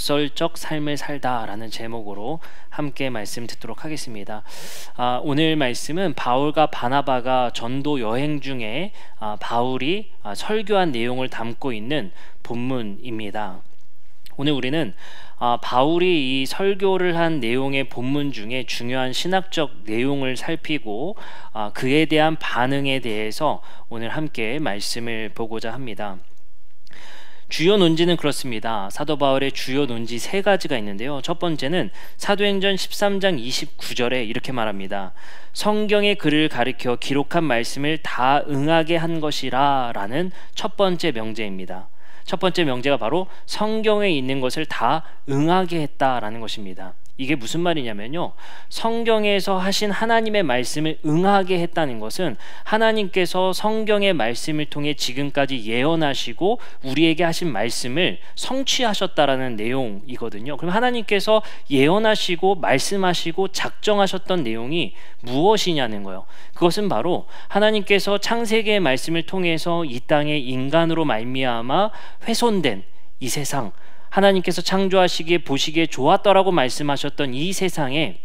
역설적 삶을 살다라는 제목으로 함께 말씀 듣도록 하겠습니다. 오늘 말씀은 바울과 바나바가 전도 여행 중에 바울이 설교한 내용을 담고 있는 본문입니다. 오늘 우리는 바울이 이 설교를 한 내용의 본문 중에 중요한 신학적 내용을 살피고 그에 대한 반응에 대해서 오늘 함께 말씀을 보고자 합니다. 주요 논지는 그렇습니다. 사도 바울의 주요 논지 세 가지가 있는데요. 첫 번째는 사도행전 13장 29절에 이렇게 말합니다. 성경의 글을 가리켜 기록한 말씀을 다 응하게 한 것이라 라는 첫 번째 명제입니다. 첫 번째 명제가 바로 성경에 있는 것을 다 응하게 했다라는 것입니다. 이게 무슨 말이냐면요, 성경에서 하신 하나님의 말씀을 응하게 했다는 것은 하나님께서 성경의 말씀을 통해 지금까지 예언하시고 우리에게 하신 말씀을 성취하셨다라는 내용이거든요. 그럼 하나님께서 예언하시고 말씀하시고 작정하셨던 내용이 무엇이냐는 거예요. 그것은 바로 하나님께서 창세기의 말씀을 통해서 이 땅에 인간으로 말미암아 훼손된 이 세상, 하나님께서 창조하시기에 보시기에 좋았더라고 말씀하셨던 이 세상에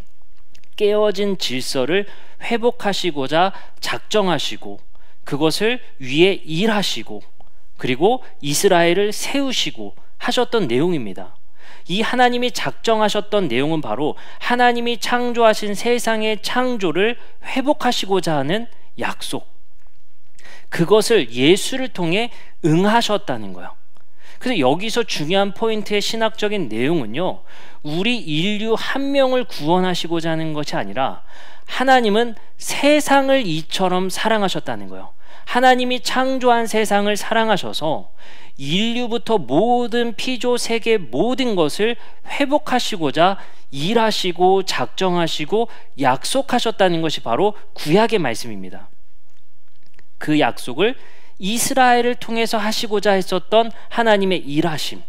깨어진 질서를 회복하시고자 작정하시고 그것을 위해 일하시고 그리고 이스라엘을 세우시고 하셨던 내용입니다. 이 하나님이 작정하셨던 내용은 바로 하나님이 창조하신 세상의 창조를 회복하시고자 하는 약속, 그것을 예수를 통해 응하셨다는 거예요. 그래서 여기서 중요한 포인트의 신학적인 내용은요, 우리 인류 한 명을 구원하시고자 하는 것이 아니라 하나님은 세상을 이처럼 사랑하셨다는 거예요. 하나님이 창조한 세상을 사랑하셔서 인류부터 모든 피조 세계 모든 것을 회복하시고자 일하시고 작정하시고 약속하셨다는 것이 바로 구약의 말씀입니다. 그 약속을 이스라엘을 통해서 하시고자 했었던 하나님의 일하심,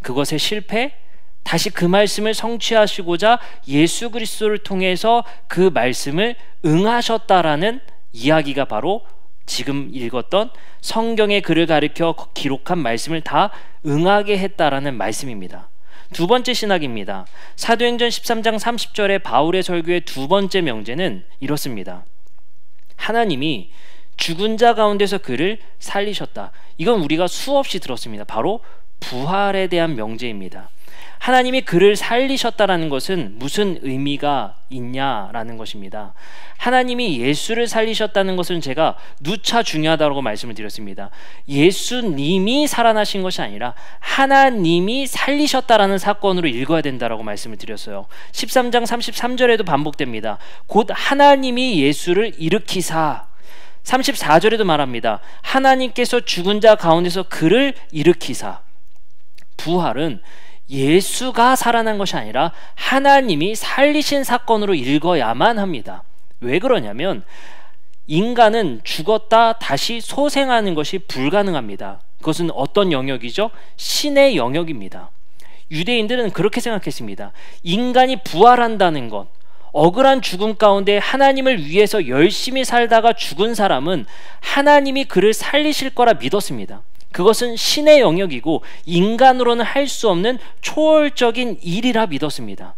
그것의 실패, 다시 그 말씀을 성취하시고자 예수 그리스도를 통해서 그 말씀을 응하셨다라는 이야기가 바로 지금 읽었던 성경의 글을 가리켜 기록한 말씀을 다 응하게 했다라는 말씀입니다. 두 번째 신학입니다. 사도행전 13장 30절의 바울의 설교의 두 번째 명제는 이렇습니다. 하나님이 죽은 자 가운데서 그를 살리셨다. 이건 우리가 수없이 들었습니다. 바로 부활에 대한 명제입니다. 하나님이 그를 살리셨다라는 것은 무슨 의미가 있냐라는 것입니다. 하나님이 예수를 살리셨다는 것은 제가 누차 중요하다고 말씀을 드렸습니다. 예수님이 살아나신 것이 아니라 하나님이 살리셨다라는 사건으로 읽어야 된다라고 말씀을 드렸어요. 13장 33절에도 반복됩니다. 곧 하나님이 예수를 일으키사. 34절에도 말합니다. 하나님께서 죽은 자 가운데서 그를 일으키사. 부활은 예수가 살아난 것이 아니라 하나님이 살리신 사건으로 읽어야만 합니다. 왜 그러냐면 인간은 죽었다 다시 소생하는 것이 불가능합니다. 그것은 어떤 영역이죠? 신의 영역입니다. 유대인들은 그렇게 생각했습니다. 인간이 부활한다는 것, 억울한 죽음 가운데 하나님을 위해서 열심히 살다가 죽은 사람은 하나님이 그를 살리실 거라 믿었습니다. 그것은 신의 영역이고 인간으로는 할 수 없는 초월적인 일이라 믿었습니다.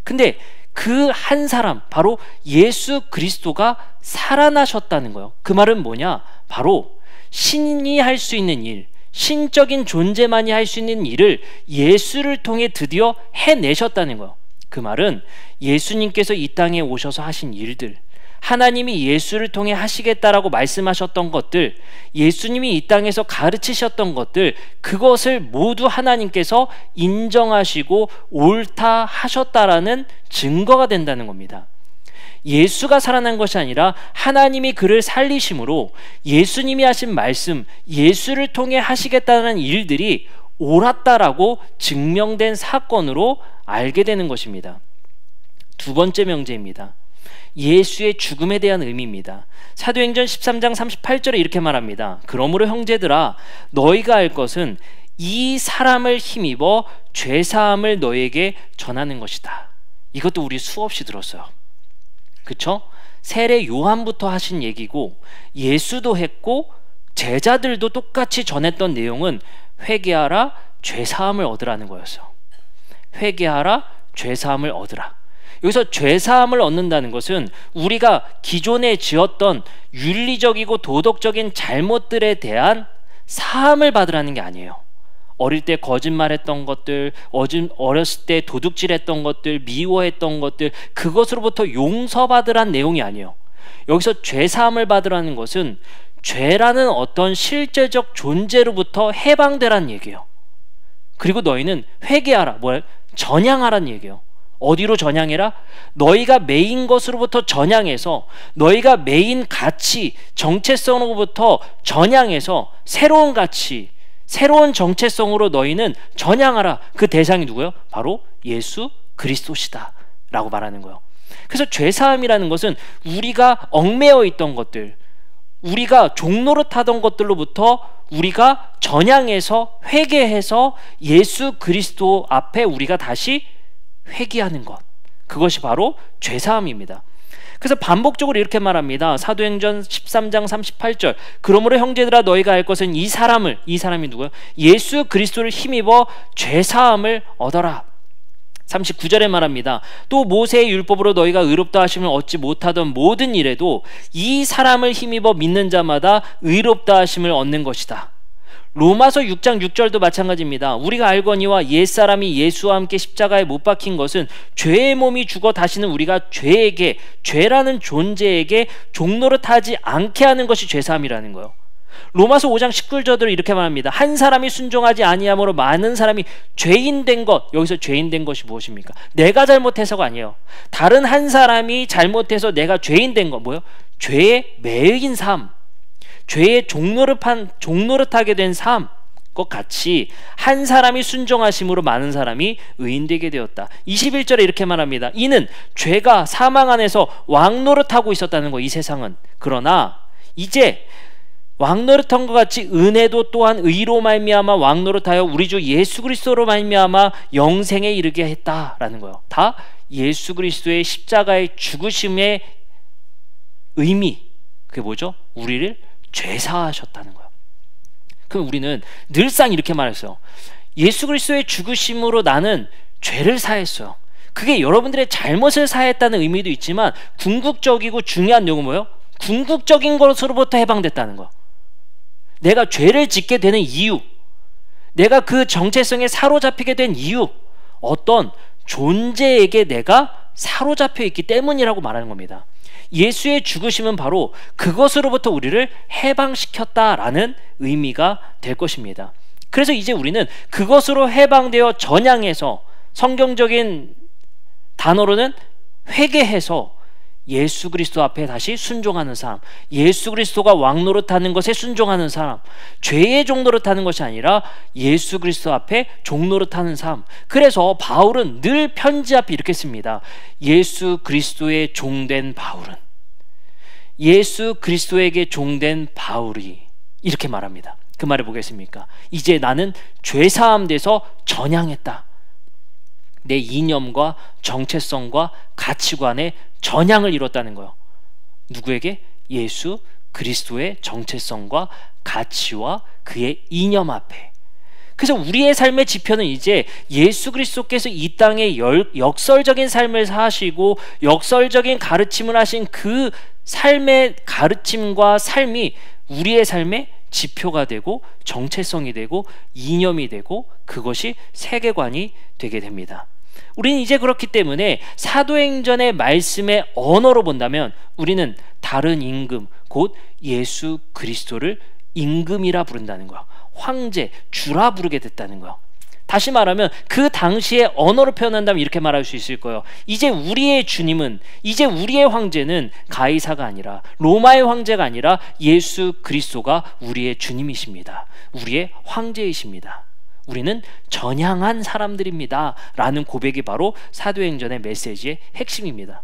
근데 그 한 사람, 바로 예수 그리스도가 살아나셨다는 거예요. 그 말은 뭐냐? 바로 신이 할 수 있는 일, 신적인 존재만이 할 수 있는 일을 예수를 통해 드디어 해내셨다는 거예요. 그 말은 예수님께서 이 땅에 오셔서 하신 일들, 하나님이 예수를 통해 하시겠다라고 말씀하셨던 것들, 예수님이 이 땅에서 가르치셨던 것들, 그것을 모두 하나님께서 인정하시고 옳다 하셨다라는 증거가 된다는 겁니다. 예수가 살아난 것이 아니라 하나님이 그를 살리심으로 예수님이 하신 말씀, 예수를 통해 하시겠다는 일들이 옳았다라고 증명된 사건으로 알게 되는 것입니다. 두 번째 명제입니다. 예수의 죽음에 대한 의미입니다. 사도행전 13장 38절에 이렇게 말합니다. 그러므로 형제들아, 너희가 알 것은 이 사람을 힘입어 죄사함을 너희에게 전하는 것이다. 이것도 우리 수없이 들었어요. 그쵸? 세례 요한부터 하신 얘기고 예수도 했고 제자들도 똑같이 전했던 내용은 회개하라, 죄사함을 얻으라는 거였어요. 회개하라 죄사함을 얻으라. 여기서 죄사함을 얻는다는 것은 우리가 기존에 지었던 윤리적이고 도덕적인 잘못들에 대한 사함을 받으라는 게 아니에요. 어릴 때 거짓말했던 것들, 어렸을 때 도둑질했던 것들, 미워했던 것들, 그것으로부터 용서받으란 내용이 아니에요. 여기서 죄사함을 받으라는 것은 죄라는 어떤 실제적 존재로부터 해방되라는 얘기예요. 그리고 너희는 회개하라, 전향하라는 얘기예요. 어디로 전향해라? 너희가 매인 것으로부터 전향해서, 너희가 매인 가치, 정체성으로부터 전향해서 새로운 가치, 새로운 정체성으로 너희는 전향하라. 그 대상이 누구예요? 바로 예수 그리스도시다 라고 말하는 거예요. 그래서 죄사함이라는 것은 우리가 얽매여 있던 것들, 우리가 종노릇하던 것들로부터 우리가 전향해서 회개해서 예수 그리스도 앞에 우리가 다시 회개하는 것, 그것이 바로 죄사함입니다. 그래서 반복적으로 이렇게 말합니다. 사도행전 13장 38절, 그러므로 형제들아 너희가 알 것은 이 사람이 누구예요? 예수 그리스도를 힘입어 죄사함을 얻어라. 39절에 말합니다. 또 모세의 율법으로 너희가 의롭다 하심을 얻지 못하던 모든 일에도 이 사람을 힘입어 믿는 자마다 의롭다 하심을 얻는 것이다. 로마서 6장 6절도 마찬가지입니다. 우리가 알거니와 옛사람이 예수와 함께 십자가에 못 박힌 것은 죄의 몸이 죽어 다시는 우리가 죄라는 존재에게 종노릇하지 않게 하는 것이 죄사함이라는 거예요. 로마서 5장 19절도 이렇게 말합니다. 한 사람이 순종하지 아니함으로 많은 사람이 죄인 된 것. 여기서 죄인 된 것이 무엇입니까? 내가 잘못해서가 아니에요. 다른 한 사람이 잘못해서 내가 죄인 된 것, 뭐예요? 죄에 매인 삶, 죄에 종노릇하게 된 삶, 것 같이 한 사람이 순종하심으로 많은 사람이 의인되게 되었다. 21절에 이렇게 말합니다. 이는 죄가 사망 안에서 왕노릇하고 있었다는 거, 이 세상은. 그러나 이제 왕노릇한 것 같이 은혜도 또한 의로 말미암아 왕노릇하여 우리 주 예수 그리스도로 말미암아 영생에 이르게 했다라는 거예요. 다 예수 그리스도의 십자가의 죽으심의 의미, 그게 뭐죠? 우리를 죄사하셨다는 거예요. 그럼 우리는 늘상 이렇게 말했어요. 예수 그리스도의 죽으심으로 나는 죄를 사했어요. 그게 여러분들의 잘못을 사했다는 의미도 있지만 궁극적이고 중요한 내용은 뭐예요? 궁극적인 것으로부터 해방됐다는 거예요. 내가 죄를 짓게 되는 이유, 내가 그 정체성에 사로잡히게 된 이유, 어떤 존재에게 내가 사로잡혀 있기 때문이라고 말하는 겁니다. 예수의 죽으심은 바로 그것으로부터 우리를 해방시켰다라는 의미가 될 것입니다. 그래서 이제 우리는 그것으로 해방되어 전향해서, 성경적인 단어로는 회개해서 예수 그리스도 앞에 다시 순종하는 사람, 예수 그리스도가 왕노릇하는 것에 순종하는 사람, 죄의 종노릇하는 것이 아니라 예수 그리스도 앞에 종노릇하는 사람. 그래서 바울은 늘 편지 앞에 이렇게 씁니다. 예수 그리스도의 종된 바울은, 예수 그리스도에게 종된 바울이, 이렇게 말합니다. 그 말을 보겠습니까? 이제 나는 죄사함 돼서 전향했다. 내 이념과 정체성과 가치관에 전향을 이뤘다는 거예요. 누구에게? 예수 그리스도의 정체성과 가치와 그의 이념 앞에. 그래서 우리의 삶의 지표는 이제 예수 그리스도께서 이 땅에 역설적인 삶을 사시고 역설적인 가르침을 하신 그 삶의 가르침과 삶이 우리의 삶의 지표가 되고 정체성이 되고 이념이 되고 그것이 세계관이 되게 됩니다. 우리는 이제 그렇기 때문에 사도행전의 말씀의 언어로 본다면 우리는 다른 임금, 곧 예수 그리스도를 임금이라 부른다는 거야. 황제, 주라 부르게 됐다는 거야. 다시 말하면 그 당시의 언어로 표현한다면 이렇게 말할 수 있을 거예요. 이제 우리의 주님은, 이제 우리의 황제는 가이사가 아니라, 로마의 황제가 아니라 예수 그리스도가 우리의 주님이십니다. 우리의 황제이십니다. 우리는 전향한 사람들입니다 라는 고백이 바로 사도행전의 메시지의 핵심입니다.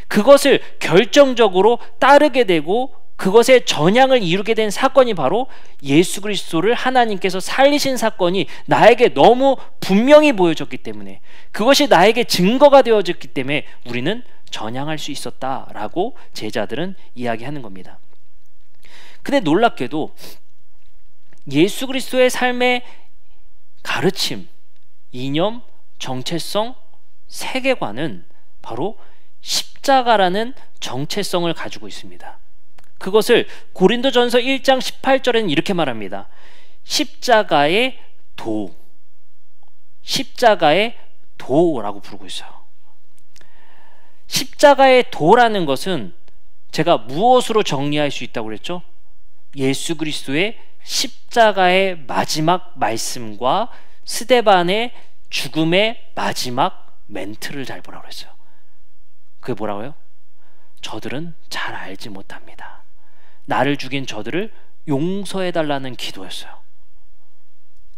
그것을 결정적으로 따르게 되고 그것의 전향을 이루게 된 사건이 바로 예수 그리스도를 하나님께서 살리신 사건이 나에게 너무 분명히 보여졌기 때문에, 그것이 나에게 증거가 되어졌기 때문에 우리는 전향할 수 있었다라고 제자들은 이야기하는 겁니다. 근데 놀랍게도 예수 그리스도의 삶의 가르침, 이념, 정체성 세계관은 바로 십자가라는 정체성을 가지고 있습니다. 그것을 고린도전서 1장 18절에는 이렇게 말합니다. 십자가의 도, 십자가의 도라고 부르고 있어요. 십자가의 도라는 것은 제가 무엇으로 정리할 수 있다고 그랬죠? 예수 그리스도의 십자가의 마지막 말씀과 스데반의 죽음의 마지막 멘트를 잘 보라고 그랬어요. 그게 뭐라고요? 저들은 잘 알지 못합니다. 나를 죽인 저들을 용서해달라는 기도였어요.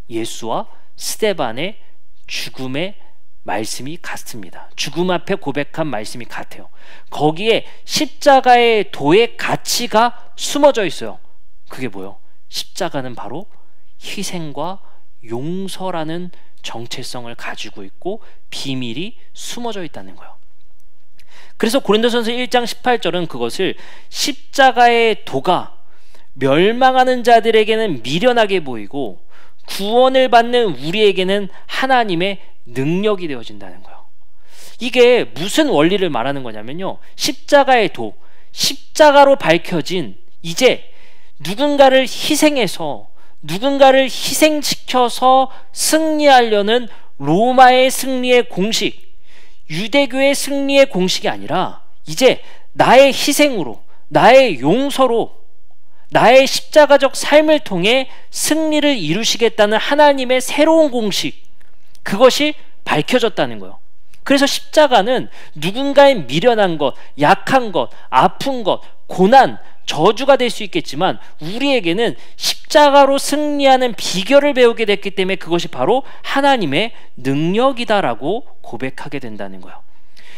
예수와 스데반의 죽음의 말씀이 같습니다. 죽음 앞에 고백한 말씀이 같아요. 거기에 십자가의 도의 가치가 숨어져 있어요. 그게 뭐예요? 십자가는 바로 희생과 용서라는 정체성을 가지고 있고 비밀이 숨어져 있다는 거예요. 그래서 고린도전서 1장 18절은 그것을 십자가의 도가 멸망하는 자들에게는 미련하게 보이고 구원을 받는 우리에게는 하나님의 능력이 되어진다는 거예요. 이게 무슨 원리를 말하는 거냐면요, 십자가의 도, 십자가로 밝혀진 이제 누군가를 희생해서 누군가를 희생시켜서 승리하려는 로마의 승리의 공식, 유대교의 승리의 공식이 아니라 이제 나의 희생으로, 나의 용서로, 나의 십자가적 삶을 통해 승리를 이루시겠다는 하나님의 새로운 공식, 그것이 밝혀졌다는 거예요. 그래서 십자가는 누군가의 미련한 것, 약한 것, 아픈 것, 고난, 저주가 될 수 있겠지만 우리에게는 십자가로 승리하는 비결을 배우게 됐기 때문에 그것이 바로 하나님의 능력이다라고 고백하게 된다는 거예요.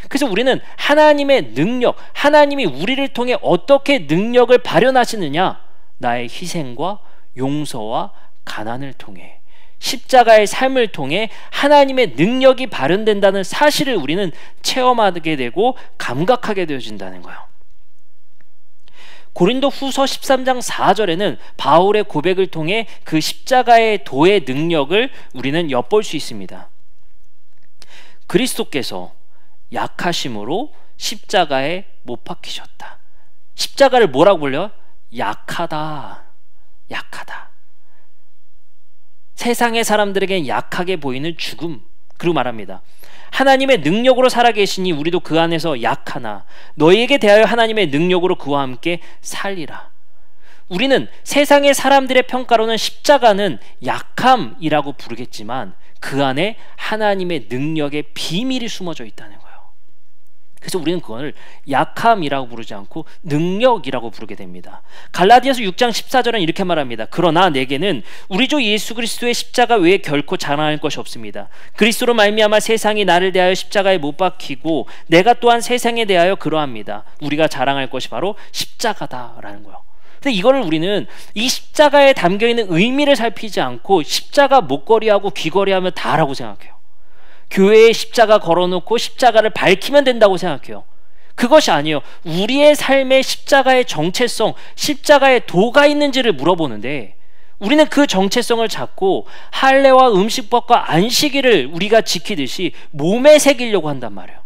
그래서 우리는 하나님의 능력, 하나님이 우리를 통해 어떻게 능력을 발현하시느냐, 나의 희생과 용서와 가난을 통해, 십자가의 삶을 통해 하나님의 능력이 발현된다는 사실을 우리는 체험하게 되고 감각하게 되어진다는 거예요. 고린도 후서 13장 4절에는 바울의 고백을 통해 그 십자가의 도의 능력을 우리는 엿볼 수 있습니다. 그리스도께서 약하심으로 십자가에 못 박히셨다. 십자가를 뭐라고 불려요? 약하다. 약하다. 세상의 사람들에겐 약하게 보이는 죽음. 그리고 말합니다. 하나님의 능력으로 살아계시니 우리도 그 안에서 약하나 너희에게 대하여 하나님의 능력으로 그와 함께 살리라. 우리는 세상의 사람들의 평가로는 십자가는 약함이라고 부르겠지만 그 안에 하나님의 능력의 비밀이 숨어져 있다는 거예요. 그래서 우리는 그걸 약함이라고 부르지 않고 능력이라고 부르게 됩니다. 갈라디아서 6장 14절은 이렇게 말합니다. 그러나 내게는 우리 주 예수 그리스도의 십자가 외에 결코 자랑할 것이 없습니다. 그리스도로 말미암아 세상이 나를 대하여 십자가에 못 박히고 내가 또한 세상에 대하여 그러합니다. 우리가 자랑할 것이 바로 십자가다라는 거예요. 근데 이거를 우리는 이 십자가에 담겨있는 의미를 살피지 않고 십자가 목걸이하고 귀걸이하면 다라고 생각해요. 교회에 십자가 걸어놓고 십자가를 밝히면 된다고 생각해요. 그것이 아니에요. 우리의 삶의 십자가의 정체성, 십자가의 도가 있는지를 물어보는데 우리는 그 정체성을 찾고 할례와 음식법과 안식일을 우리가 지키듯이 몸에 새기려고 한단 말이에요.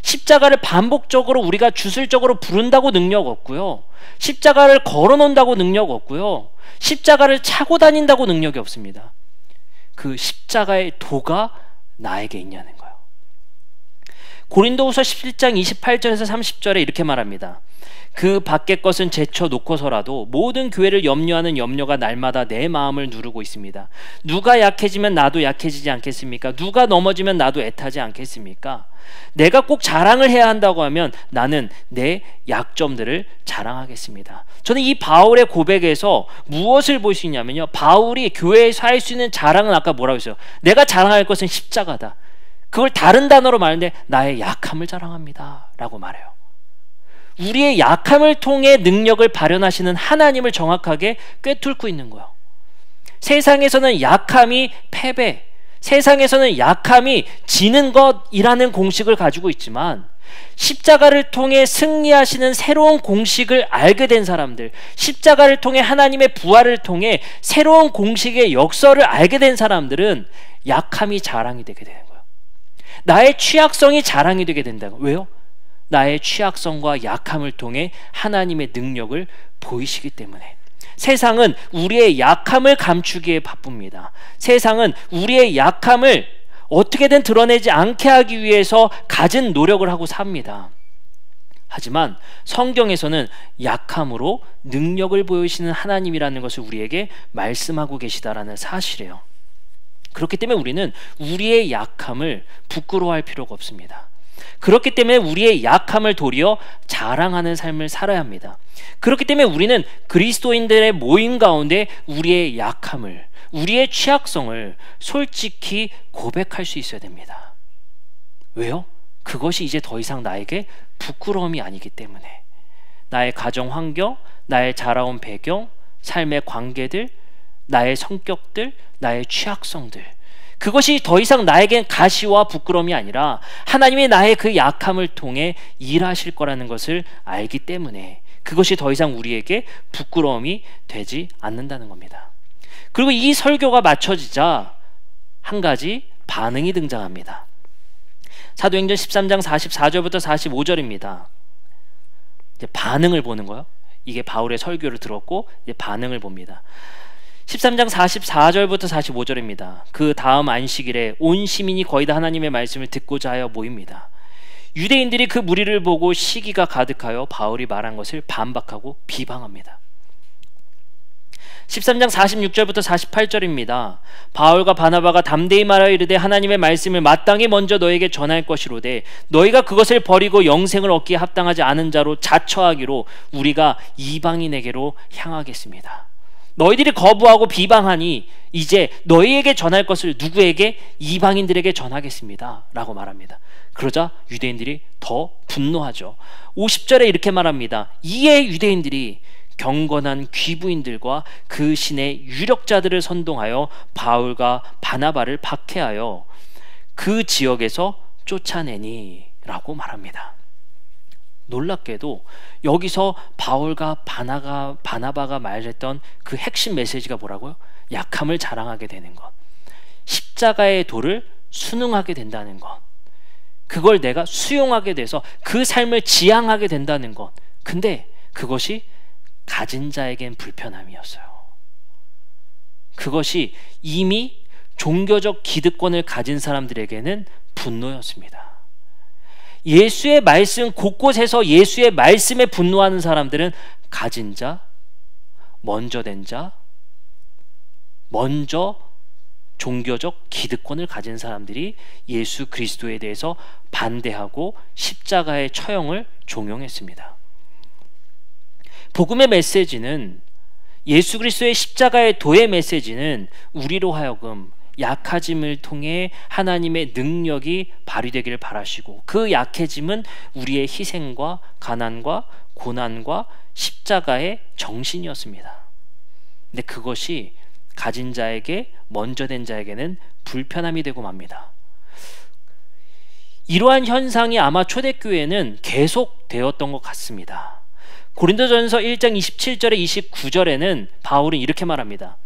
십자가를 반복적으로 우리가 주술적으로 부른다고 능력 없고요. 십자가를 걸어놓는다고 능력 없고요. 십자가를 차고 다닌다고 능력이 없습니다. 그 십자가의 도가 나에게 있냐는 거예요. 고린도후서 17장 28절에서 30절에 이렇게 말합니다. 그 밖의 것은 제쳐놓고서라도 모든 교회를 염려하는 염려가 날마다 내 마음을 누르고 있습니다. 누가 약해지면 나도 약해지지 않겠습니까? 누가 넘어지면 나도 애타지 않겠습니까? 내가 꼭 자랑을 해야 한다고 하면 나는 내 약점들을 자랑하겠습니다. 저는 이 바울의 고백에서 무엇을 볼 수 있냐면요, 바울이 교회에서 할 수 있는 자랑은 아까 뭐라고 했어요? 내가 자랑할 것은 십자가다. 그걸 다른 단어로 말하는데 나의 약함을 자랑합니다 라고 말해요. 우리의 약함을 통해 능력을 발현하시는 하나님을 정확하게 꿰뚫고 있는 거예요. 세상에서는 약함이 패배, 세상에서는 약함이 지는 것이라는 공식을 가지고 있지만 십자가를 통해 승리하시는 새로운 공식을 알게 된 사람들, 십자가를 통해 하나님의 부활을 통해 새로운 공식의 역설을 알게 된 사람들은 약함이 자랑이 되게 되는 거예요. 나의 취약성이 자랑이 되게 된다고. 왜요? 나의 취약성과 약함을 통해 하나님의 능력을 보이시기 때문에. 세상은 우리의 약함을 감추기에 바쁩니다. 세상은 우리의 약함을 어떻게든 드러내지 않게 하기 위해서 갖은 노력을 하고 삽니다. 하지만 성경에서는 약함으로 능력을 보이시는 하나님이라는 것을 우리에게 말씀하고 계시다라는 사실이에요. 그렇기 때문에 우리는 우리의 약함을 부끄러워할 필요가 없습니다. 그렇기 때문에 우리의 약함을 도리어 자랑하는 삶을 살아야 합니다. 그렇기 때문에 우리는 그리스도인들의 모임 가운데 우리의 약함을, 우리의 취약성을 솔직히 고백할 수 있어야 됩니다. 왜요? 그것이 이제 더 이상 나에게 부끄러움이 아니기 때문에. 나의 가정 환경, 나의 자라온 배경, 삶의 관계들, 나의 성격들, 나의 취약성들, 그것이 더 이상 나에겐 가시와 부끄러움이 아니라 하나님이 나의 그 약함을 통해 일하실 거라는 것을 알기 때문에 그것이 더 이상 우리에게 부끄러움이 되지 않는다는 겁니다. 그리고 이 설교가 맞춰지자 한 가지 반응이 등장합니다. 사도행전 13장 44절부터 45절입니다. 이제 반응을 보는 거예요. 이게 바울의 설교를 들었고 이제 반응을 봅니다. 13장 44절부터 45절입니다. 그 다음 안식일에 온 시민이 거의 다 하나님의 말씀을 듣고자 하여 모입니다. 유대인들이 그 무리를 보고 시기가 가득하여 바울이 말한 것을 반박하고 비방합니다. 13장 46절부터 48절입니다. 바울과 바나바가 담대히 말하여 이르되 하나님의 말씀을 마땅히 먼저 너에게 전할 것이로되 너희가 그것을 버리고 영생을 얻기에 합당하지 않은 자로 자처하기로 우리가 이방인에게로 향하겠습니다. 너희들이 거부하고 비방하니 이제 너희에게 전할 것을 누구에게? 이방인들에게 전하겠습니다 라고 말합니다. 그러자 유대인들이 더 분노하죠. 50절에 이렇게 말합니다. 이에 유대인들이 경건한 귀부인들과 그 신의 유력자들을 선동하여 바울과 바나바를 박해하여 그 지역에서 쫓아내니 라고 말합니다. 놀랍게도 여기서 바울과 바나바가 말했던 그 핵심 메시지가 뭐라고요? 약함을 자랑하게 되는 것, 십자가의 도를 순응하게 된다는 것, 그걸 내가 수용하게 돼서 그 삶을 지향하게 된다는 것. 근데 그것이 가진 자에겐 불편함이었어요. 그것이 이미 종교적 기득권을 가진 사람들에게는 분노였습니다. 예수의 말씀 곳곳에서 예수의 말씀에 분노하는 사람들은 가진 자, 먼저 된 자, 먼저 종교적 기득권을 가진 사람들이 예수 그리스도에 대해서 반대하고 십자가의 처형을 종용했습니다. 복음의 메시지는, 예수 그리스도의 십자가의 도의 메시지는 우리로 하여금 약해짐을 통해 하나님의 능력이 발휘되기를 바라시고, 그 약해짐은 우리의 희생과 가난과 고난과 십자가의 정신이었습니다. 근데 그것이 가진 자에게, 먼저 된 자에게는 불편함이 되고 맙니다. 이러한 현상이 아마 초대교회는 계속되었던 것 같습니다. 고린도전서 1장 27절에 29절에는 바울은 이렇게 말합니다.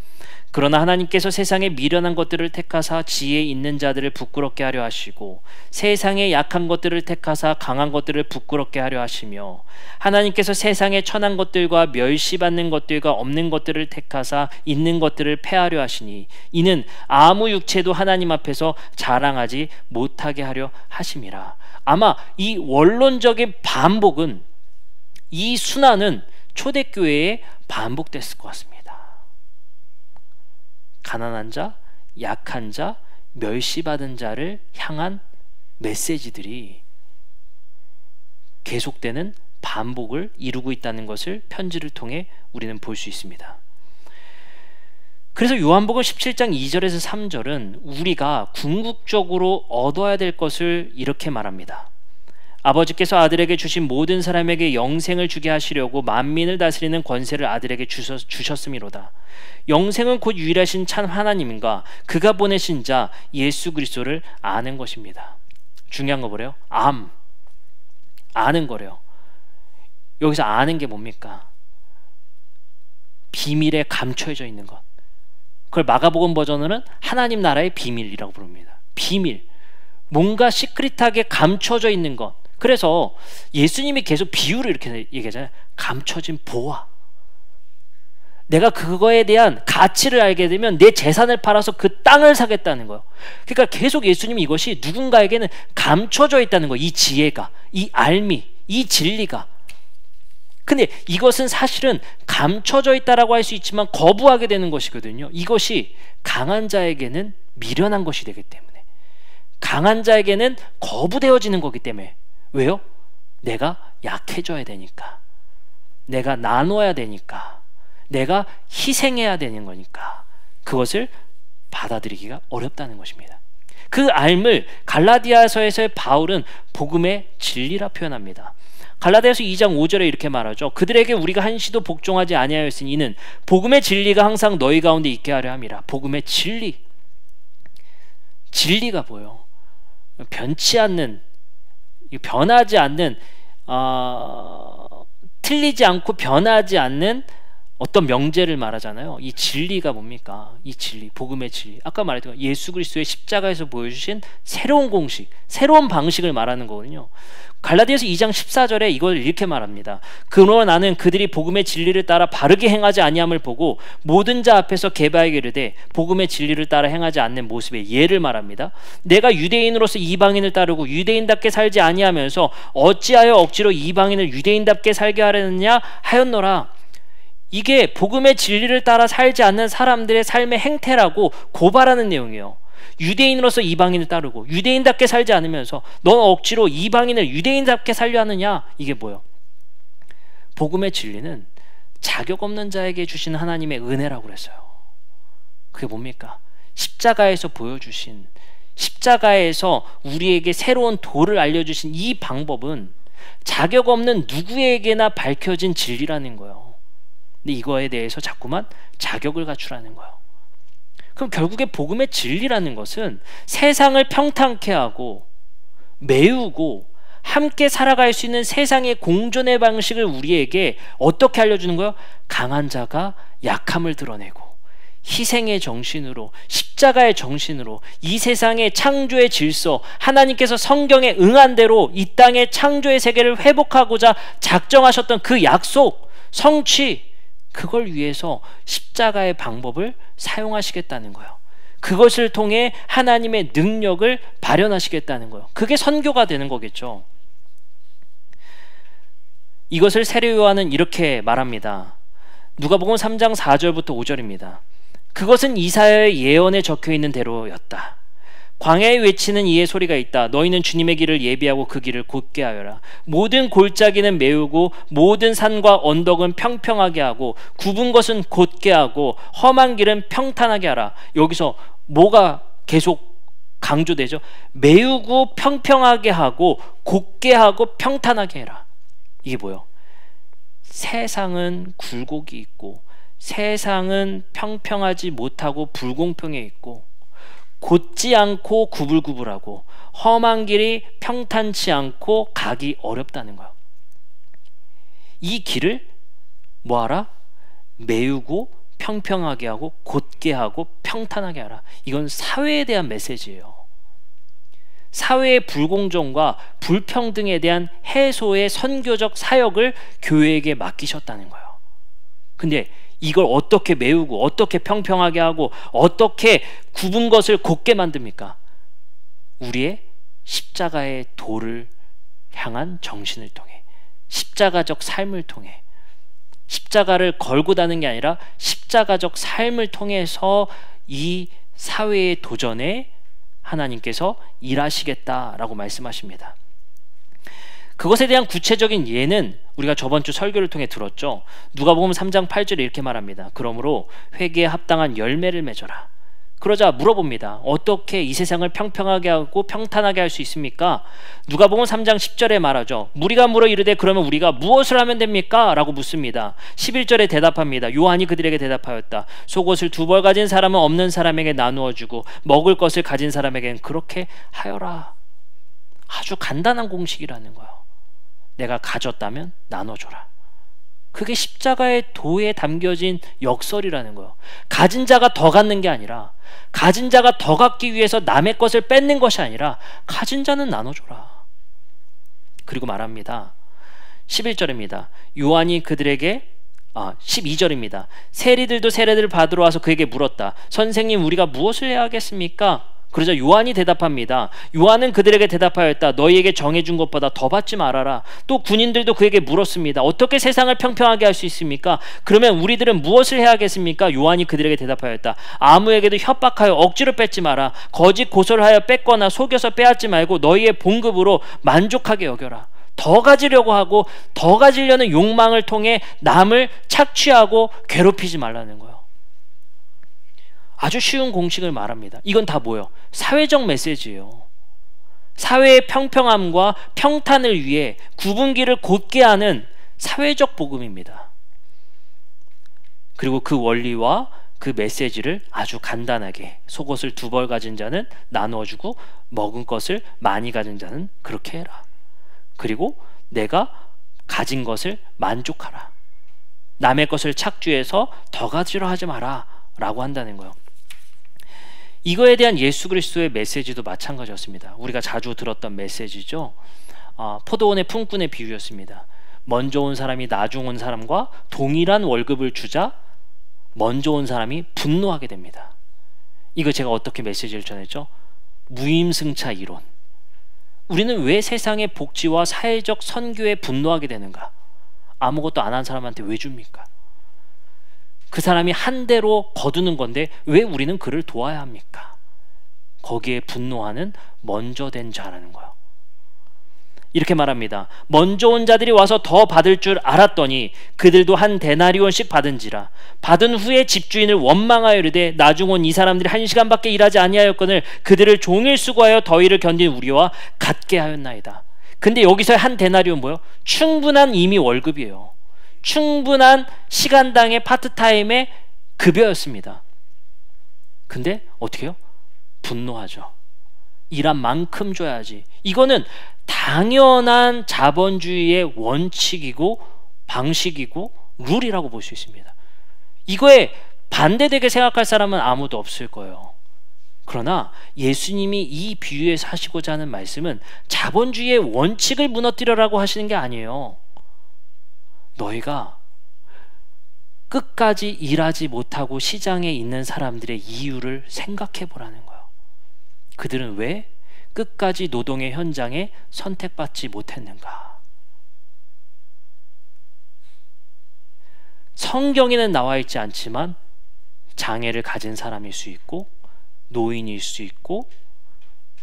그러나 하나님께서 세상에 미련한 것들을 택하사 지혜 있는 자들을 부끄럽게 하려 하시고 세상에 약한 것들을 택하사 강한 것들을 부끄럽게 하려 하시며 하나님께서 세상에 천한 것들과 멸시받는 것들과 없는 것들을 택하사 있는 것들을 패하려 하시니 이는 아무 육체도 하나님 앞에서 자랑하지 못하게 하려 하심이라. 아마 이 원론적인 반복은, 이 순환은 초대교회에 반복됐을 것 같습니다. 가난한 자, 약한 자, 멸시받은 자를 향한 메시지들이 계속되는 반복을 이루고 있다는 것을 편지를 통해 우리는 볼 수 있습니다. 그래서 요한복음 17장 2절에서 3절은 우리가 궁극적으로 얻어야 될 것을 이렇게 말합니다. 아버지께서 아들에게 주신 모든 사람에게 영생을 주게 하시려고 만민을 다스리는 권세를 아들에게 주셨음이로다. 영생은 곧 유일하신 참 하나님과 그가 보내신 자 예수 그리스도를 아는 것입니다. 중요한 거 뭐래요? 아는 거래요. 여기서 아는 게 뭡니까? 비밀에 감춰져 있는 것. 그걸 마가복음 버전으로는 하나님 나라의 비밀이라고 부릅니다. 비밀. 뭔가 시크릿하게 감춰져 있는 것. 그래서 예수님이 계속 비유를 이렇게 얘기하잖아요. 감춰진 보화. 내가 그거에 대한 가치를 알게 되면 내 재산을 팔아서 그 땅을 사겠다는 거예요. 그러니까 계속 예수님이 이것이 누군가에게는 감춰져 있다는 거예요. 이 지혜가, 이 알미, 이 진리가. 근데 이것은 사실은 감춰져 있다라고 할 수 있지만 거부하게 되는 것이거든요. 이것이 강한 자에게는 미련한 것이 되기 때문에, 강한 자에게는 거부되어지는 거기 때문에. 왜요? 내가 약해져야 되니까, 내가 나눠야 되니까, 내가 희생해야 되는 거니까 그것을 받아들이기가 어렵다는 것입니다. 그 알을 갈라디아서에서의 바울은 복음의 진리라 표현합니다. 갈라디아서 2장 5절에 이렇게 말하죠. 그들에게 우리가 한시도 복종하지 아니하였으니 이는 복음의 진리가 항상 너희 가운데 있게 하려 함이라. 복음의 진리. 진리가 뭐예요? 변치 않는, 변하지 않는, 틀리지 않고 변하지 않는 어떤 명제를 말하잖아요. 이 진리가 뭡니까? 이 진리, 복음의 진리. 아까 말했던 예수 그리스도의 십자가에서 보여주신 새로운 공식, 새로운 방식을 말하는 거거든요. 갈라디아서 2장 14절에 이걸 이렇게 말합니다. 그러나 나는 그들이 복음의 진리를 따라 바르게 행하지 아니함을 보고 모든 자 앞에서 게바에게 이르되 복음의 진리를 따라 행하지 않는 모습의 예를 말합니다. 내가 유대인으로서 이방인을 따르고 유대인답게 살지 아니하면서 어찌하여 억지로 이방인을 유대인답게 살게 하려느냐 하였노라. 이게 복음의 진리를 따라 살지 않는 사람들의 삶의 행태라고 고발하는 내용이에요. 유대인으로서 이방인을 따르고 유대인답게 살지 않으면서 넌 억지로 이방인을 유대인답게 살려 하느냐. 이게 뭐예요? 복음의 진리는 자격 없는 자에게 주신 하나님의 은혜라고 그랬어요. 그게 뭡니까? 십자가에서 보여주신, 십자가에서 우리에게 새로운 도를 알려주신 이 방법은 자격 없는 누구에게나 밝혀진 진리라는 거예요. 근데 이거에 대해서 자꾸만 자격을 갖추라는 거예요. 그럼 결국에 복음의 진리라는 것은 세상을 평탄케 하고 메우고 함께 살아갈 수 있는 세상의 공존의 방식을 우리에게 어떻게 알려주는 거예요? 강한 자가 약함을 드러내고 희생의 정신으로, 십자가의 정신으로 이 세상의 창조의 질서, 하나님께서 성경에 응한 대로 이 땅의 창조의 세계를 회복하고자 작정하셨던 그 약속, 성취, 그걸 위해서 십자가의 방법을 사용하시겠다는 거예요. 그것을 통해 하나님의 능력을 발현하시겠다는 거예요. 그게 선교가 되는 거겠죠. 이것을 세례 요한은 이렇게 말합니다. 누가복음 3장 4절부터 5절입니다. 그것은 이사야의 예언에 적혀있는 대로였다. 광야에 외치는 이의 소리가 있다. 너희는 주님의 길을 예비하고 그 길을 곧게 하여라. 모든 골짜기는 메우고 모든 산과 언덕은 평평하게 하고 굽은 것은 곧게 하고 험한 길은 평탄하게 하라. 여기서 뭐가 계속 강조되죠? 메우고 평평하게 하고 곧게 하고 평탄하게 해라. 이게 뭐예요? 세상은 굴곡이 있고 세상은 평평하지 못하고 불공평해 있고 곧지 않고 구불구불하고 험한 길이 평탄치 않고 가기 어렵다는 거예요. 이 길을 뭐하라? 메우고 평평하게 하고 곧게 하고 평탄하게 하라. 이건 사회에 대한 메시지예요. 사회의 불공정과 불평등에 대한 해소의 선교적 사역을 교회에게 맡기셨다는 거예요. 근데 이걸 어떻게 메우고 어떻게 평평하게 하고 어떻게 굽은 것을 곧게 만듭니까? 우리의 십자가의 도를 향한 정신을 통해, 십자가적 삶을 통해, 십자가를 걸고 다는 게 아니라 십자가적 삶을 통해서 이 사회의 도전에 하나님께서 일하시겠다라고 말씀하십니다. 그것에 대한 구체적인 예는 우리가 저번 주 설교를 통해 들었죠. 누가복음 3장 8절에 이렇게 말합니다. 그러므로 회개에 합당한 열매를 맺어라. 그러자 물어봅니다. 어떻게 이 세상을 평평하게 하고 평탄하게 할 수 있습니까? 누가복음 3장 10절에 말하죠. 무리가 물어 이르되 그러면 우리가 무엇을 하면 됩니까? 라고 묻습니다. 11절에 대답합니다. 요한이 그들에게 대답하였다. 속옷을 2벌 가진 사람은 없는 사람에게 나누어 주고 먹을 것을 가진 사람에게는 그렇게 하여라. 아주 간단한 공식이라는 거예요. 내가 가졌다면 나눠줘라. 그게 십자가의 도에 담겨진 역설이라는 거예요. 가진 자가 더 갖는 게 아니라, 가진 자가 더 갖기 위해서 남의 것을 뺏는 것이 아니라 가진 자는 나눠줘라. 그리고 말합니다. 11절입니다. 요한이 그들에게 12절입니다. 세리들도 세례를 받으러 와서 그에게 물었다. 선생님, 우리가 무엇을 해야 하겠습니까? 그러자 요한이 대답합니다. 요한은 그들에게 대답하였다. 너희에게 정해준 것보다 더 받지 말아라. 또 군인들도 그에게 물었습니다. 어떻게 세상을 평평하게 할 수 있습니까? 그러면 우리들은 무엇을 해야 하겠습니까? 요한이 그들에게 대답하였다. 아무에게도 협박하여 억지로 뺏지 마라. 거짓 고소를 하여 뺏거나 속여서 빼앗지 말고 너희의 봉급으로 만족하게 여겨라. 더 가지려고 하고 더 가지려는 욕망을 통해 남을 착취하고 괴롭히지 말라는 거예요. 아주 쉬운 공식을 말합니다. 이건 다 뭐예요? 사회적 메시지예요. 사회의 평평함과 평탄을 위해 구분기를 곧게 하는 사회적 복음입니다. 그리고 그 원리와 그 메시지를 아주 간단하게, 속옷을 2벌 가진 자는 나누어주고 먹은 것을 많이 가진 자는 그렇게 해라. 그리고 내가 가진 것을 만족하라. 남의 것을 착취해서 더 가지려 하지 마라 라고 한다는 거예요. 이거에 대한 예수 그리스도의 메시지도 마찬가지였습니다. 우리가 자주 들었던 메시지죠. 포도원의 품꾼의 비유였습니다. 먼저 온 사람이 나중 온 사람과 동일한 월급을 주자 먼저 온 사람이 분노하게 됩니다. 이거 제가 어떻게 메시지를 전했죠? 무임승차 이론. 우리는 왜 세상의 복지와 사회적 선교에 분노하게 되는가? 아무것도 안 한 사람한테 왜 줍니까? 그 사람이 한 대로 거두는 건데 왜 우리는 그를 도와야 합니까? 거기에 분노하는 먼저 된 자라는 거예요. 이렇게 말합니다. 먼저 온 자들이 와서 더 받을 줄 알았더니 그들도 한 데나리온씩 받은지라. 받은 후에 집주인을 원망하여 이르되 나중 온 이 사람들이 1시간밖에 일하지 아니하였거늘 그들을 종일 수고하여 더위를 견딘 우리와 같게 하였나이다. 근데 여기서 한 데나리온 뭐예요? 충분한 이미 월급이에요. 충분한 시간당의 파트타임의 급여였습니다. 근데 어떻게 해요? 분노하죠. 일한 만큼 줘야지. 이거는 당연한 자본주의의 원칙이고 방식이고 룰이라고 볼 수 있습니다. 이거에 반대되게 생각할 사람은 아무도 없을 거예요. 그러나 예수님이 이 비유에서 하시고자 하는 말씀은 자본주의의 원칙을 무너뜨려라고 하시는 게 아니에요. 너희가 끝까지 일하지 못하고 시장에 있는 사람들의 이유를 생각해 보라는 거예요. 그들은 왜 끝까지 노동의 현장에 선택받지 못했는가? 성경에는 나와 있지 않지만 장애를 가진 사람일 수 있고 노인일 수 있고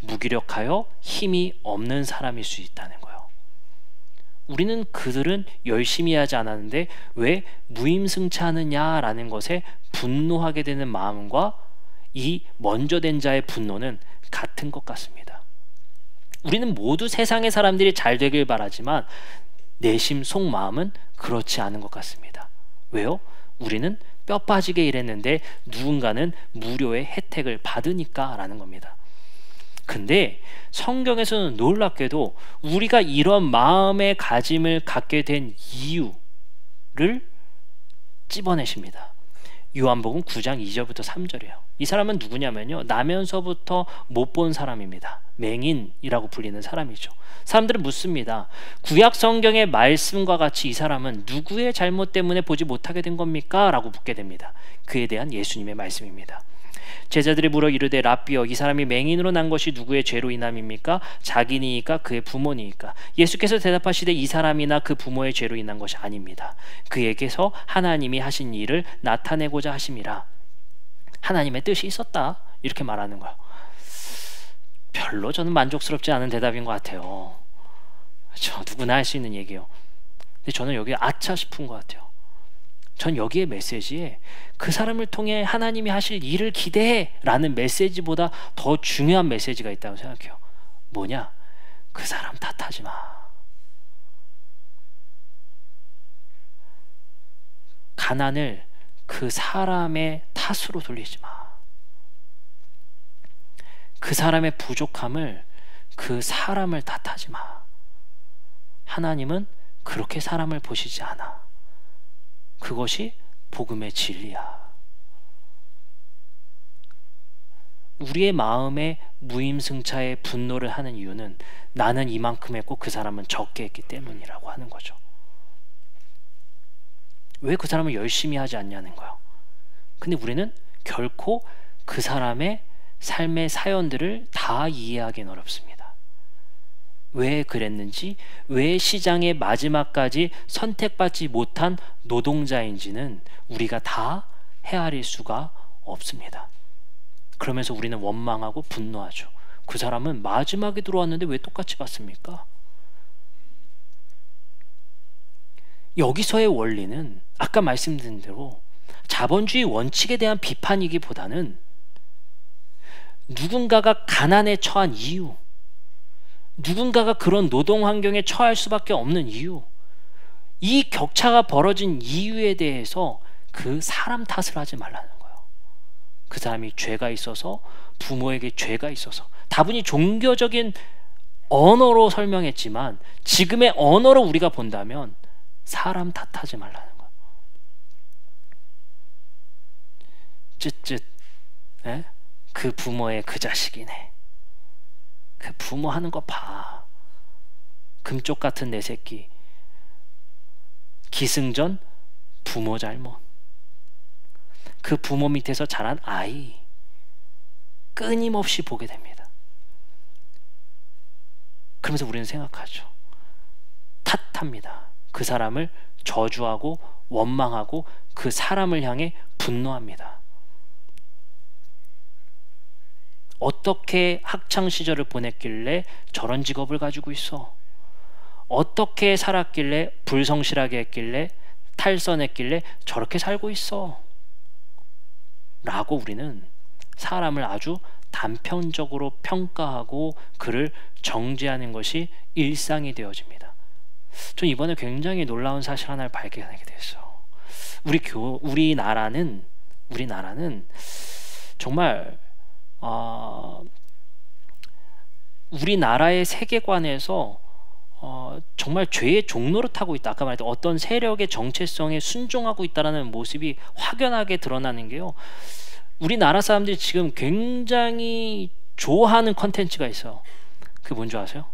무기력하여 힘이 없는 사람일 수 있다는 거예요. 우리는 그들은 열심히 하지 않았는데 왜 무임승차하느냐라는 것에 분노하게 되는 마음과 이 먼저 된 자의 분노는 같은 것 같습니다. 우리는 모두 세상의 사람들이 잘 되길 바라지만 내심 속마음은 그렇지 않은 것 같습니다. 왜요? 우리는 뼈 빠지게 일했는데 누군가는 무료의 혜택을 받으니까 라는 겁니다. 근데 성경에서는 놀랍게도 우리가 이런 마음의 가짐을 갖게 된 이유를 찝어내십니다. 요한복음 9장 2절부터 3절이에요. 이 사람은 누구냐면요, 나면서부터 못 본 사람입니다. 맹인이라고 불리는 사람이죠. 사람들은 묻습니다. 구약 성경의 말씀과 같이 이 사람은 누구의 잘못 때문에 보지 못하게 된 겁니까? 라고 묻게 됩니다. 그에 대한 예수님의 말씀입니다. 제자들이 물어 이르되 랍비여, 이 사람이 맹인으로 난 것이 누구의 죄로 인함입니까? 자기니까 그의 부모니까? 예수께서 대답하시되 이 사람이나 그 부모의 죄로 인한 것이 아닙니다. 그에게서 하나님이 하신 일을 나타내고자 하심이라. 하나님의 뜻이 있었다, 이렇게 말하는 거예요. 별로 저는 만족스럽지 않은 대답인 것 같아요. 저 누구나 할 수 있는 얘기예요. 근데 저는 여기 아차 싶은 것 같아요. 전 여기에 메시지에 그 사람을 통해 하나님이 하실 일을 기대해 라는 메시지보다 더 중요한 메시지가 있다고 생각해요. 뭐냐? 그 사람 탓하지 마. 가난을 그 사람의 탓으로 돌리지 마. 그 사람의 부족함을 그 사람을 탓하지 마. 하나님은 그렇게 사람을 보시지 않아. 그것이 복음의 진리야. 우리의 마음에 무임승차에 분노를 하는 이유는 나는 이만큼 했고 그 사람은 적게 했기 때문이라고 하는 거죠. 왜 그 사람은 열심히 하지 않냐는 거예요. 근데 우리는 결코 그 사람의 삶의 사연들을 다 이해하기는 어렵습니다. 왜 그랬는지, 왜 시장의 마지막까지 선택받지 못한 노동자인지는 우리가 다 헤아릴 수가 없습니다. 그러면서 우리는 원망하고 분노하죠. 그 사람은 마지막에 들어왔는데 왜 똑같이 받습니까? 여기서의 원리는 아까 말씀드린 대로 자본주의 원칙에 대한 비판이기보다는 누군가가 가난에 처한 이유, 누군가가 그런 노동 환경에 처할 수밖에 없는 이유, 이 격차가 벌어진 이유에 대해서 그 사람 탓을 하지 말라는 거예요. 그 사람이 죄가 있어서, 부모에게 죄가 있어서. 다분히 종교적인 언어로 설명했지만 지금의 언어로 우리가 본다면 사람 탓하지 말라는 거예요. 쯧쯧, 에? 그 부모의 그 자식이네. 그 부모 하는 거 봐. 금쪽 같은 내 새끼. 기승전 부모 잘못. 그 부모 밑에서 자란 아이. 끊임없이 보게 됩니다. 그러면서 우리는 생각하죠. 탓합니다. 그 사람을 저주하고 원망하고 그 사람을 향해 분노합니다. 어떻게 학창시절을 보냈길래 저런 직업을 가지고 있어? 어떻게 살았길래 불성실하게 했길래 탈선했길래 저렇게 살고 있어? 라고 우리는 사람을 아주 단편적으로 평가하고 그를 정죄하는 것이 일상이 되어집니다. 전 이번에 굉장히 놀라운 사실 하나를 발견하게 됐어요. 우리나라는 정말 우리나라의 세계관에서 정말 죄의 종노릇하고 있다. 아까 말했던 어떤 세력의 정체성에 순종하고 있다는 모습이 확연하게 드러나는 게요. 우리나라 사람들이 지금 굉장히 좋아하는 컨텐츠가 있어요. 그게 뭔지 아세요?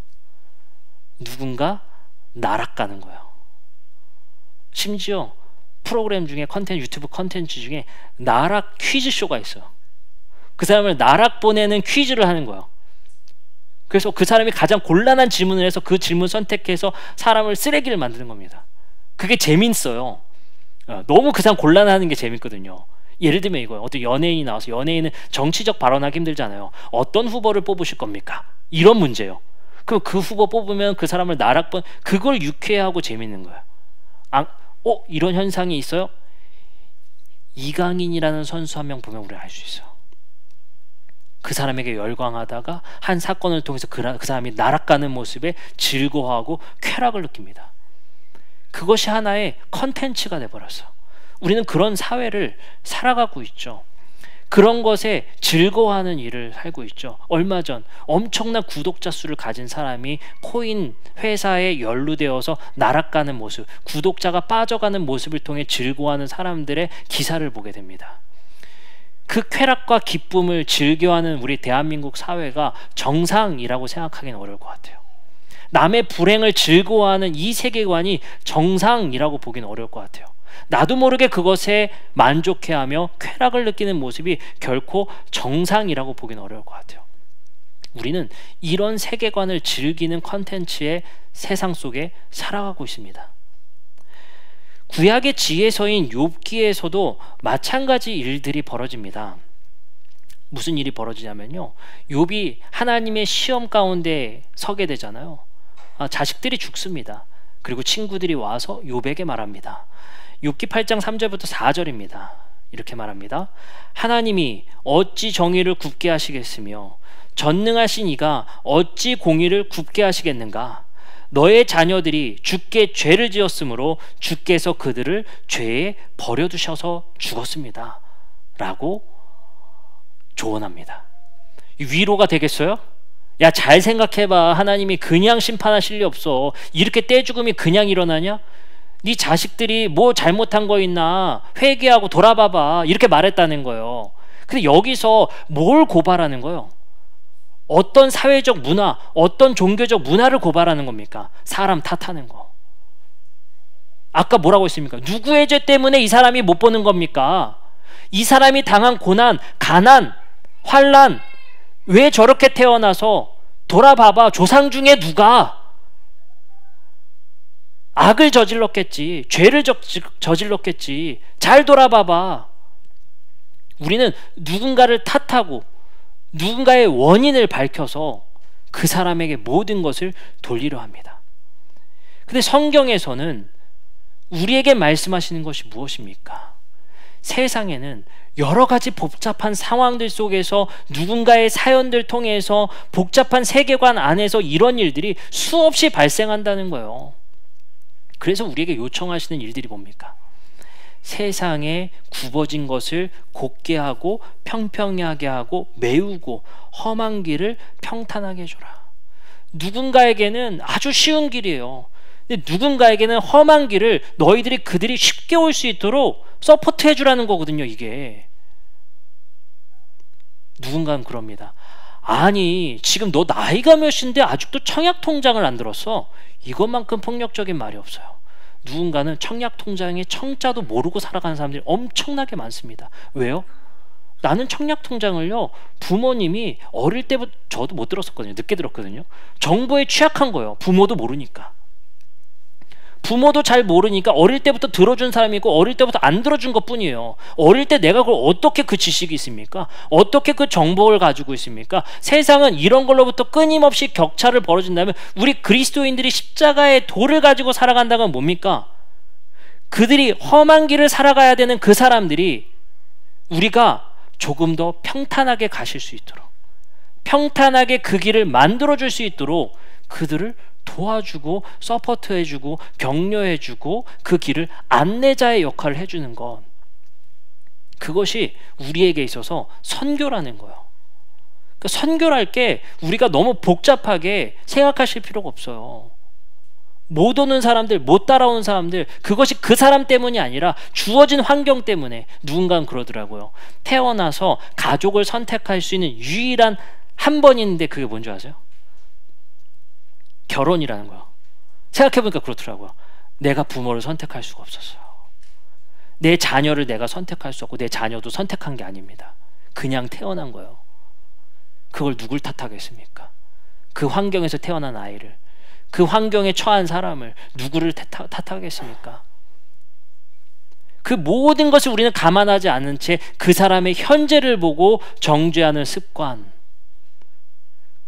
누군가 나락 가는 거예요. 심지어 프로그램 중에 유튜브 컨텐츠 중에 나락 퀴즈쇼가 있어요. 그 사람을 나락 보내는 퀴즈를 하는 거예요. 그래서 그 사람이 가장 곤란한 질문을 해서 그 질문 선택해서 사람을 쓰레기를 만드는 겁니다. 그게 재밌어요. 너무 그 사람 곤란하는 게 재밌거든요. 예를 들면 이거예요. 어떤 연예인이 나와서, 연예인은 정치적 발언하기 힘들잖아요. 어떤 후보를 뽑으실 겁니까? 이런 문제예요. 그럼 그 후보 뽑으면 그 사람을 그걸 유쾌하고 재밌는 거예요. 이런 현상이 있어요? 이강인이라는 선수 한 명 보면 우리가 알 수 있어요. 그 사람에게 열광하다가 한 사건을 통해서 그 사람이 나락가는 모습에 즐거워하고 쾌락을 느낍니다. 그것이 하나의 컨텐츠가 돼버렸어요. 우리는 그런 사회를 살아가고 있죠. 그런 것에 즐거워하는 일을 살고 있죠. 얼마 전 엄청난 구독자 수를 가진 사람이 코인 회사에 연루되어서 나락가는 모습, 구독자가 빠져가는 모습을 통해 즐거워하는 사람들의 기사를 보게 됩니다. 그 쾌락과 기쁨을 즐겨하는 우리 대한민국 사회가 정상이라고 생각하기는 어려울 것 같아요. 남의 불행을 즐거워하는 이 세계관이 정상이라고 보기는 어려울 것 같아요. 나도 모르게 그것에 만족해하며 쾌락을 느끼는 모습이 결코 정상이라고 보기는 어려울 것 같아요. 우리는 이런 세계관을 즐기는 컨텐츠의 세상 속에 살아가고 있습니다. 구약의 지혜서인 욥기에서도 마찬가지 일들이 벌어집니다. 무슨 일이 벌어지냐면요, 욥이 하나님의 시험 가운데 서게 되잖아요. 자식들이 죽습니다. 그리고 친구들이 와서 욥에게 말합니다. 욥기 8장 3절부터 4절입니다. 이렇게 말합니다. 하나님이 어찌 정의를 굽게 하시겠으며 전능하신 이가 어찌 공의를 굽게 하시겠는가? 너의 자녀들이 주께 죄를 지었으므로 주께서 그들을 죄에 버려두셔서 죽었습니다. 라고 조언합니다. 위로가 되겠어요? 야, 잘 생각해봐. 하나님이 그냥 심판하실 리 없어. 이렇게 떼죽음이 그냥 일어나냐? 네 자식들이 뭐 잘못한 거 있나 회개하고 돌아봐봐, 이렇게 말했다는 거예요. 근데 여기서 뭘 고발하는 거예요? 어떤 사회적 문화, 어떤 종교적 문화를 고발하는 겁니까? 사람 탓하는 거. 아까 뭐라고 했습니까? 누구의 죄 때문에 이 사람이 못 보는 겁니까? 이 사람이 당한 고난, 가난, 환난, 왜 저렇게 태어나서 돌아봐봐. 조상 중에 누가 악을 저질렀겠지, 죄를 저질렀겠지. 잘 돌아봐봐. 우리는 누군가를 탓하고 누군가의 원인을 밝혀서 그 사람에게 모든 것을 돌리려 합니다. 근데 성경에서는 우리에게 말씀하시는 것이 무엇입니까? 세상에는 여러 가지 복잡한 상황들 속에서 누군가의 사연들 통해서 복잡한 세계관 안에서 이런 일들이 수없이 발생한다는 거예요. 그래서 우리에게 요청하시는 일들이 뭡니까? 세상에 굽어진 것을 곧게 하고 평평하게 하고 메우고 험한 길을 평탄하게 해줘라. 누군가에게는 아주 쉬운 길이에요. 근데 누군가에게는 험한 길을 그들이 쉽게 올 수 있도록 서포트 해주라는 거거든요. 이게 누군가는 그럽니다. 아니, 지금 너 나이가 몇인데 아직도 청약 통장을 안 들었어? 이것만큼 폭력적인 말이 없어요. 누군가는 청약 통장의 청자도 모르고 살아가는 사람들이 엄청나게 많습니다. 왜요? 나는 청약 통장을요, 부모님이 어릴 때부터, 저도 못 들었었거든요. 늦게 들었거든요. 정보에 취약한 거예요. 부모도 모르니까. 부모도 잘 모르니까 어릴 때부터 들어준 사람이 있고 어릴 때부터 안 들어준 것 뿐이에요. 어릴 때 내가 그걸 어떻게 그 지식이 있습니까? 어떻게 그 정보를 가지고 있습니까? 세상은 이런 걸로부터 끊임없이 격차를 벌어진다면 우리 그리스도인들이 십자가의 도를 가지고 살아간다는 건 뭡니까? 그들이 험한 길을 살아가야 되는 그 사람들이 우리가 조금 더 평탄하게 가실 수 있도록, 평탄하게 그 길을 만들어줄 수 있도록 그들을 도와주고 서포트해주고 격려해주고 그 길을 안내자의 역할을 해주는 것, 그것이 우리에게 있어서 선교라는 거예요. 그러니까 선교랄 게 우리가 너무 복잡하게 생각하실 필요가 없어요. 못 오는 사람들, 못 따라오는 사람들, 그것이 그 사람 때문이 아니라 주어진 환경 때문에. 누군가는 그러더라고요. 태어나서 가족을 선택할 수 있는 유일한 한 번 있는데 그게 뭔지 아세요? 결혼이라는 거예요. 생각해보니까 그렇더라고요. 내가 부모를 선택할 수가 없었어요. 내 자녀를 내가 선택할 수 없고 내 자녀도 선택한 게 아닙니다. 그냥 태어난 거예요. 그걸 누굴 탓하겠습니까? 그 환경에서 태어난 아이를, 그 환경에 처한 사람을 누구를 탓하겠습니까? 그 모든 것을 우리는 감안하지 않은 채 그 사람의 현재를 보고 정죄하는 습관,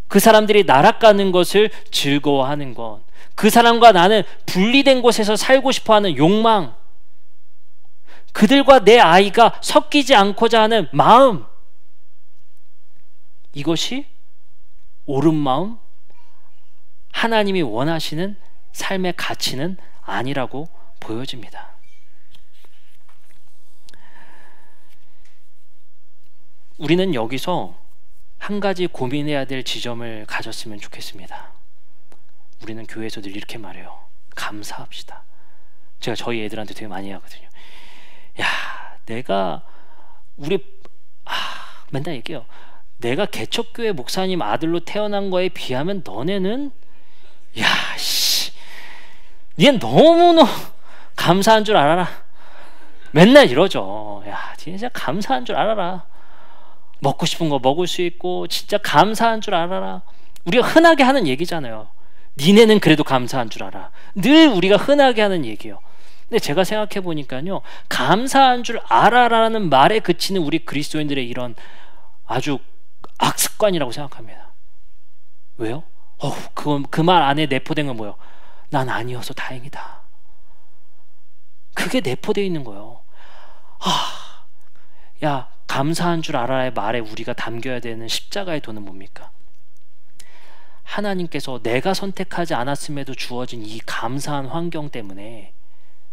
그 사람들이 나락가는 것을 즐거워하는 것, 그 사람과 나는 분리된 곳에서 살고 싶어하는 욕망, 그들과 내 아이가 섞이지 않고자 하는 마음, 이것이 옳은 마음, 하나님이 원하시는 삶의 가치는 아니라고 보여집니다. 우리는 여기서 한 가지 고민해야 될 지점을 가졌으면 좋겠습니다. 우리는 교회에서 늘 이렇게 말해요. 감사합시다. 제가 저희 애들한테 되게 많이 하거든요. 야, 내가 맨날 얘기해요. 내가 개척교회 목사님 아들로 태어난 거에 비하면 너네는 니는 너무너무 감사한 줄 알아라. 맨날 이러죠. 야, 진짜 감사한 줄 알아라. 먹고 싶은 거 먹을 수 있고 진짜 감사한 줄 알아라. 우리가 흔하게 하는 얘기잖아요. 니네는 그래도 감사한 줄 알아. 늘 우리가 흔하게 하는 얘기예요. 근데 제가 생각해 보니까요, 감사한 줄 알아라는 말에 그치는 우리 그리스도인들의 이런 아주 악습관이라고 생각합니다. 왜요? 그 말 안에 내포된 건 뭐예요? 난 아니어서 다행이다. 그게 내포되어 있는 거예요. 야, 감사한 줄 알아의 말에 우리가 담겨야 되는 십자가의 도는 뭡니까? 하나님께서 내가 선택하지 않았음에도 주어진 이 감사한 환경 때문에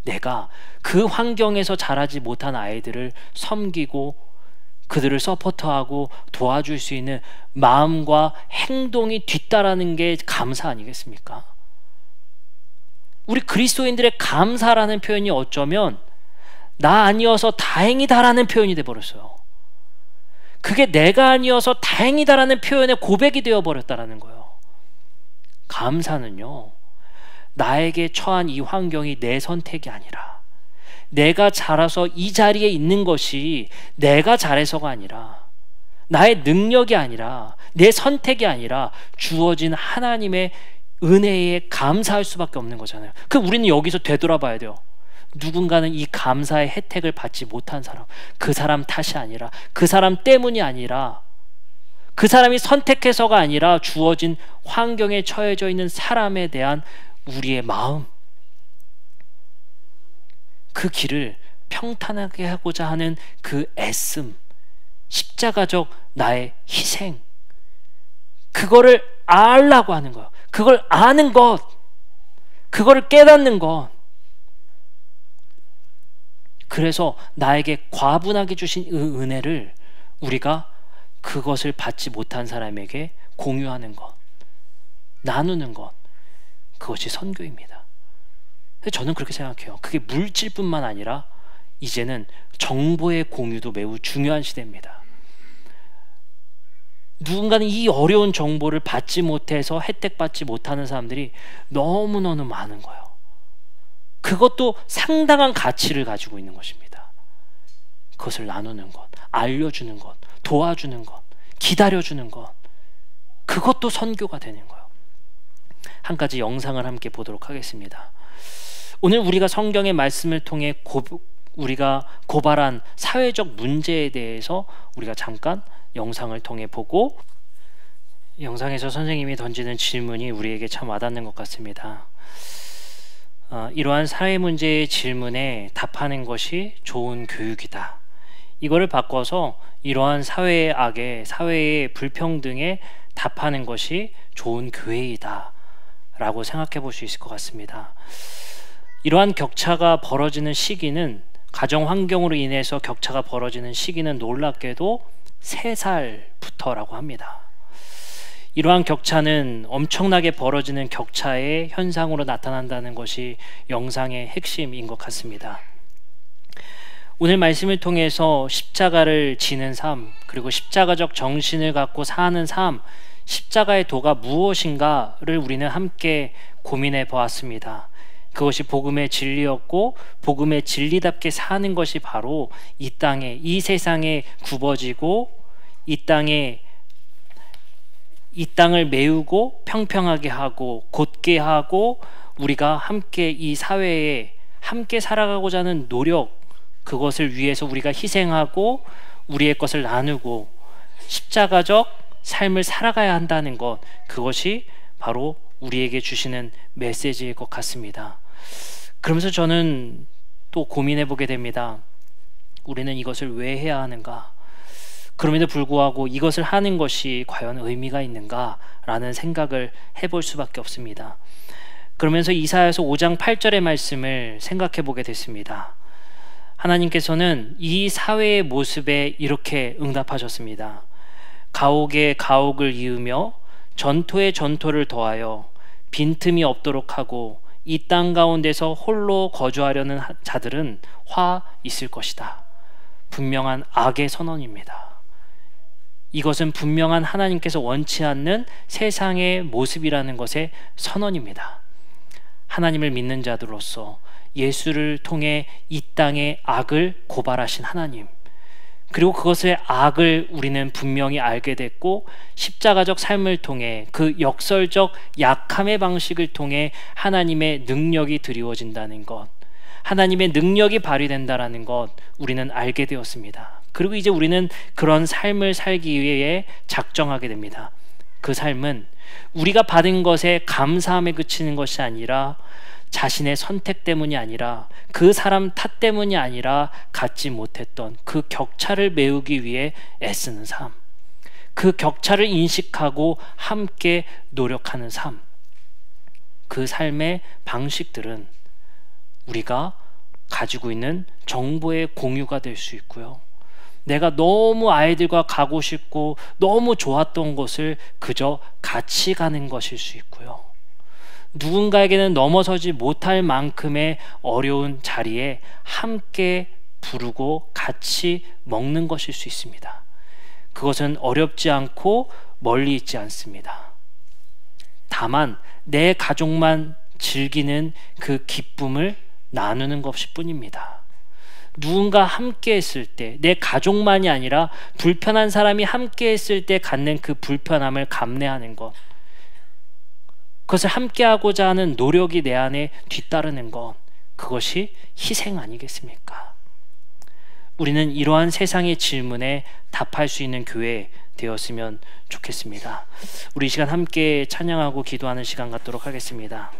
내가 그 환경에서 자라지 못한 아이들을 섬기고 그들을 서포트하고 도와줄 수 있는 마음과 행동이 뒤따르는 게 감사 아니겠습니까? 우리 그리스도인들의 감사라는 표현이 어쩌면 나 아니어서 다행이다라는 표현이 돼버렸어요. 그게 내가 아니어서 다행이다라는 표현의 고백이 되어버렸다라는 거예요. 감사는요, 나에게 처한 이 환경이 내 선택이 아니라, 내가 자라서 이 자리에 있는 것이 내가 잘해서가 아니라, 나의 능력이 아니라, 내 선택이 아니라 주어진 하나님의 은혜에 감사할 수밖에 없는 거잖아요. 우리는 여기서 되돌아봐야 돼요. 누군가는 이 감사의 혜택을 받지 못한 사람, 그 사람 탓이 아니라, 그 사람 때문이 아니라, 그 사람이 선택해서가 아니라 주어진 환경에 처해져 있는 사람에 대한 우리의 마음, 그 길을 평탄하게 하고자 하는 그 애씀, 십자가적 나의 희생, 그거를 알라고 하는 거예요. 그걸 아는 것, 그거를 깨닫는 것. 그래서 나에게 과분하게 주신 그 은혜를 우리가 그것을 받지 못한 사람에게 공유하는 것, 나누는 것, 그것이 선교입니다. 저는 그렇게 생각해요. 그게 물질뿐만 아니라 이제는 정보의 공유도 매우 중요한 시대입니다. 누군가는 이 어려운 정보를 받지 못해서 혜택받지 못하는 사람들이 너무너무 많은 거예요. 그것도 상당한 가치를 가지고 있는 것입니다. 그것을 나누는 것, 알려주는 것, 도와주는 것, 기다려주는 것, 그것도 선교가 되는 거예요. 한 가지 영상을 함께 보도록 하겠습니다. 오늘 우리가 성경의 말씀을 통해 우리가 고발한 사회적 문제에 대해서 우리가 잠깐 영상을 통해 보고, 영상에서 선생님이 던지는 질문이 우리에게 참 와닿는 것 같습니다. 이러한 사회 문제의 질문에 답하는 것이 좋은 교육이다. 이거를 바꿔서 이러한 사회의 악에, 사회의 불평등에 답하는 것이 좋은 교회이다 라고 생각해 볼 수 있을 것 같습니다. 이러한 격차가 벌어지는 시기는, 가정 환경으로 인해서 격차가 벌어지는 시기는 놀랍게도 3살부터라고 합니다. 이러한 격차는 엄청나게 벌어지는 격차의 현상으로 나타난다는 것이 영상의 핵심인 것 같습니다. 오늘 말씀을 통해서 십자가를 지는 삶, 그리고 십자가적 정신을 갖고 사는 삶, 십자가의 도가 무엇인가를 우리는 함께 고민해 보았습니다. 그것이 복음의 진리였고, 복음의 진리답게 사는 것이 바로 이 땅에, 이 세상에 굽어지고 이 땅을 메우고 평평하게 하고 곧게 하고, 우리가 함께 이 사회에 함께 살아가고자 하는 노력, 그것을 위해서 우리가 희생하고 우리의 것을 나누고 십자가적 삶을 살아가야 한다는 것, 그것이 바로 우리에게 주시는 메시지일 것 같습니다. 그러면서 저는 또 고민해 보게 됩니다. 우리는 이것을 왜 해야 하는가? 그럼에도 불구하고 이것을 하는 것이 과연 의미가 있는가? 라는 생각을 해볼 수밖에 없습니다. 그러면서 이사야서 5장 8절의 말씀을 생각해 보게 됐습니다. 하나님께서는 이 사회의 모습에 이렇게 응답하셨습니다. 가옥에 가옥을 이으며 전토에 전토를 더하여 빈틈이 없도록 하고, 이 땅 가운데서 홀로 거주하려는 자들은 화 있을 것이다. 분명한 악의 선언입니다. 이것은 분명한 하나님께서 원치 않는 세상의 모습이라는 것의 선언입니다. 하나님을 믿는 자들로서 예수를 통해 이 땅의 악을 고발하신 하나님, 그리고 그것의 악을 우리는 분명히 알게 됐고, 십자가적 삶을 통해 그 역설적 약함의 방식을 통해 하나님의 능력이 드리워진다는 것, 하나님의 능력이 발휘된다는 것, 우리는 알게 되었습니다. 그리고 이제 우리는 그런 삶을 살기 위해 작정하게 됩니다. 그 삶은 우리가 받은 것에 감사함에 그치는 것이 아니라, 자신의 선택 때문이 아니라, 그 사람 탓 때문이 아니라 갖지 못했던 그 격차를 메우기 위해 애쓰는 삶, 그 격차를 인식하고 함께 노력하는 삶, 그 삶의 방식들은 우리가 가지고 있는 정보의 공유가 될 수 있고요, 내가 너무 아이들과 가고 싶고 너무 좋았던 곳을 그저 같이 가는 것일 수 있고요. 누군가에게는 넘어서지 못할 만큼의 어려운 자리에 함께 부르고 같이 먹는 것일 수 있습니다. 그것은 어렵지 않고 멀리 있지 않습니다. 다만 내 가족만 즐기는 그 기쁨을 나누는 것일 뿐입니다. 누군가 함께 했을 때, 내 가족만이 아니라 불편한 사람이 함께 했을 때 갖는 그 불편함을 감내하는 것, 그것을 함께 하고자 하는 노력이 내 안에 뒤따르는 것, 그것이 희생 아니겠습니까? 우리는 이러한 세상의 질문에 답할 수 있는 교회 되었으면 좋겠습니다. 우리 이 시간 함께 찬양하고 기도하는 시간 갖도록 하겠습니다.